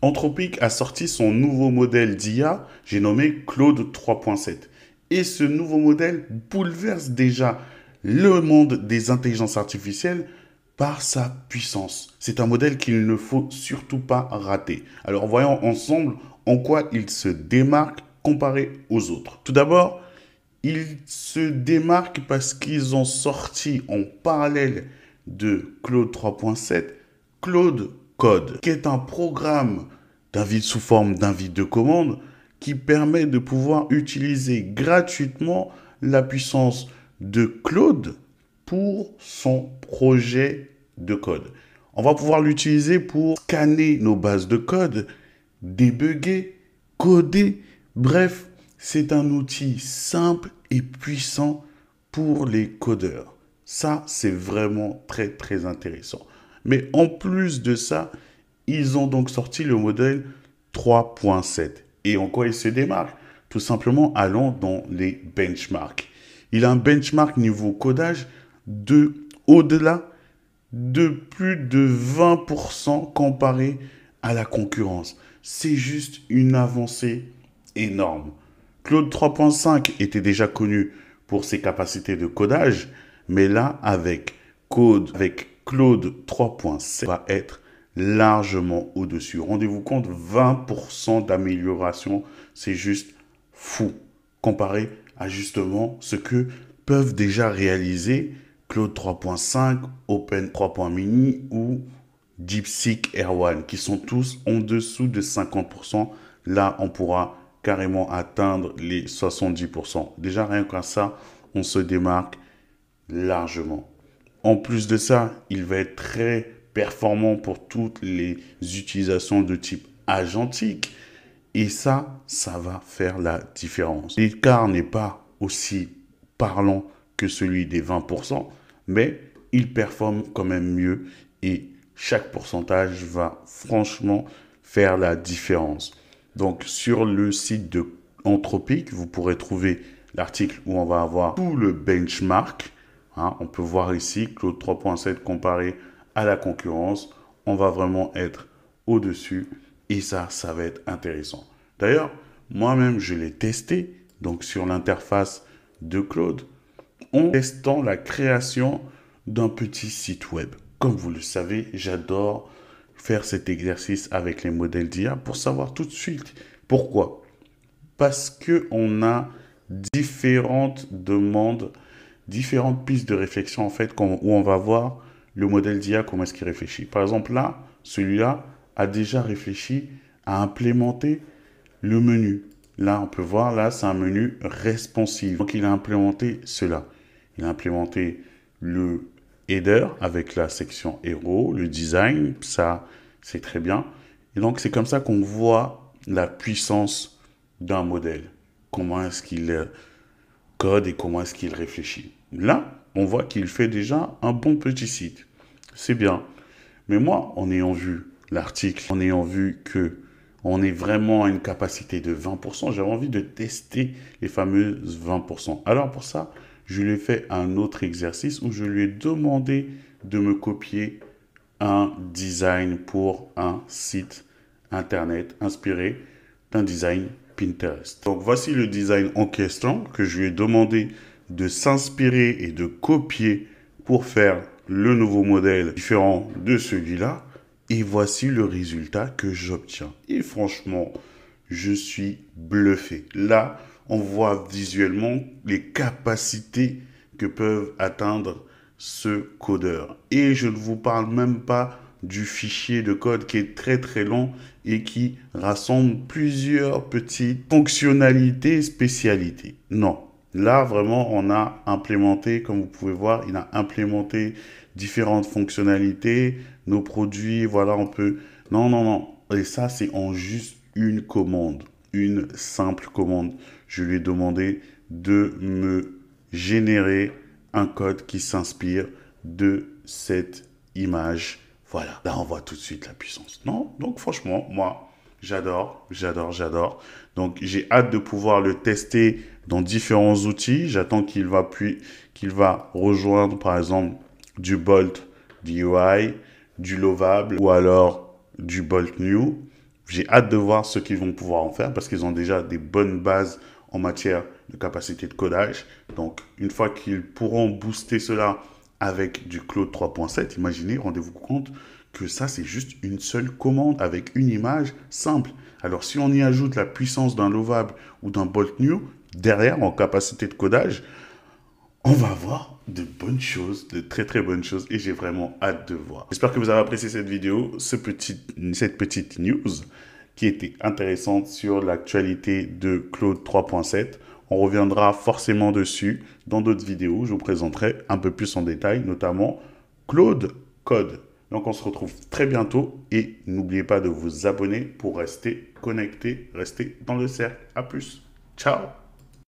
Anthropic a sorti son nouveau modèle d'IA, j'ai nommé Claude 3.7. Et ce nouveau modèle bouleverse déjà le monde des intelligences artificielles par sa puissance. C'est un modèle qu'il ne faut surtout pas rater. Alors voyons ensemble en quoi il se démarque comparé aux autres. Tout d'abord, il se démarque parce qu'ils ont sorti en parallèle de Claude 3.7 Claude Code, qui est un programme d'invite sous forme d'invite de commande qui permet de pouvoir utiliser gratuitement la puissance de Claude pour son projet de code. On va pouvoir l'utiliser pour scanner nos bases de code, débugger, coder. Bref, c'est un outil simple et puissant pour les codeurs. Ça, c'est vraiment très, très intéressant. Mais en plus de ça, ils ont donc sorti le modèle 3.7. Et en quoi il se démarque? Tout simplement, allons dans les benchmarks. Il a un benchmark niveau codage de au-delà de plus de 20% comparé à la concurrence. C'est juste une avancée énorme. Claude 3.5 était déjà connu pour ses capacités de codage, mais là, avec Claude 3.7, va être largement au-dessus. Rendez-vous compte, 20% d'amélioration, c'est juste fou, comparé à justement ce que peuvent déjà réaliser Claude 3.5, Open 3.mini ou DeepSeek R1, qui sont tous en dessous de 50%. Là, on pourra carrément atteindre les 70%. Déjà, rien qu'à ça, on se démarque largement. En plus de ça, il va être très performant pour toutes les utilisations de type agentique. Et ça va faire la différence. L'écart n'est pas aussi parlant que celui des 20%, mais il performe quand même mieux et chaque pourcentage va franchement faire la différence. Donc sur le site de Anthropic, vous pourrez trouver l'article où on va avoir tout le benchmark. Hein, on peut voir ici Claude 3.7 comparé à la concurrence. On va vraiment être au-dessus et ça va être intéressant. D'ailleurs, moi-même, je l'ai testé donc sur l'interface de Claude en testant la création d'un petit site web. Comme vous le savez, j'adore faire cet exercice avec les modèles d'IA pour savoir tout de suite pourquoi. Parce qu'on a différentes demandes, différentes pistes de réflexion en fait, où on va voir le modèle d'IA, comment est-ce qu'il réfléchit. Par exemple là, celui-là a déjà réfléchi à implémenter le menu. Là, on peut voir, là, c'est un menu responsive. Donc, il a implémenté cela. Il a implémenté le header avec la section héros, le design, ça, c'est très bien. Et donc, c'est comme ça qu'on voit la puissance d'un modèle. Comment est-ce qu'il code et comment est-ce qu'il réfléchit. Là, on voit qu'il fait déjà un bon petit site. C'est bien. Mais moi, en ayant vu l'article, en ayant vu que on est vraiment à une capacité de 20%, j'avais envie de tester les fameuses 20%. Alors pour ça, je lui ai fait un autre exercice où je lui ai demandé de me copier un design pour un site internet inspiré d'un design Pinterest. Donc voici le design en question que je lui ai demandé de s'inspirer et de copier pour faire le nouveau modèle différent de celui-là. Et voici le résultat que j'obtiens. Et franchement, je suis bluffé. Là, on voit visuellement les capacités que peuvent atteindre ce codeur. Et je ne vous parle même pas du fichier de code qui est très très long et qui rassemble plusieurs petites fonctionnalités, spécialités. Non, là vraiment on a implémenté, comme vous pouvez voir, il a implémenté différentes fonctionnalités, nos produits, voilà, on peut... Non, non, non, et ça c'est en juste une commande, une simple commande. Je lui ai demandé de me générer un code qui s'inspire de cette image. Voilà, là on voit tout de suite la puissance. Non, donc franchement, moi, j'adore, j'adore, j'adore. Donc j'ai hâte de pouvoir le tester dans différents outils. J'attends qu'il va rejoindre par exemple du Bolt DUI, du Lovable ou alors du Bolt New. J'ai hâte de voir ce qu'ils vont pouvoir en faire parce qu'ils ont déjà des bonnes bases en matière de capacité de codage. Donc, une fois qu'ils pourront booster cela avec du Claude 3.7, imaginez, rendez-vous compte que ça, c'est juste une seule commande avec une image simple. Alors, si on y ajoute la puissance d'un Lovable ou d'un Bolt New, derrière, en capacité de codage, on va avoir de bonnes choses, de très très bonnes choses, et j'ai vraiment hâte de voir. J'espère que vous avez apprécié cette vidéo, cette petite news qui était intéressante sur l'actualité de Claude 3.7. On reviendra forcément dessus dans d'autres vidéos. Je vous présenterai un peu plus en détail, notamment Claude Code. Donc on se retrouve très bientôt et n'oubliez pas de vous abonner pour rester connecté, rester dans le cercle. À plus. Ciao.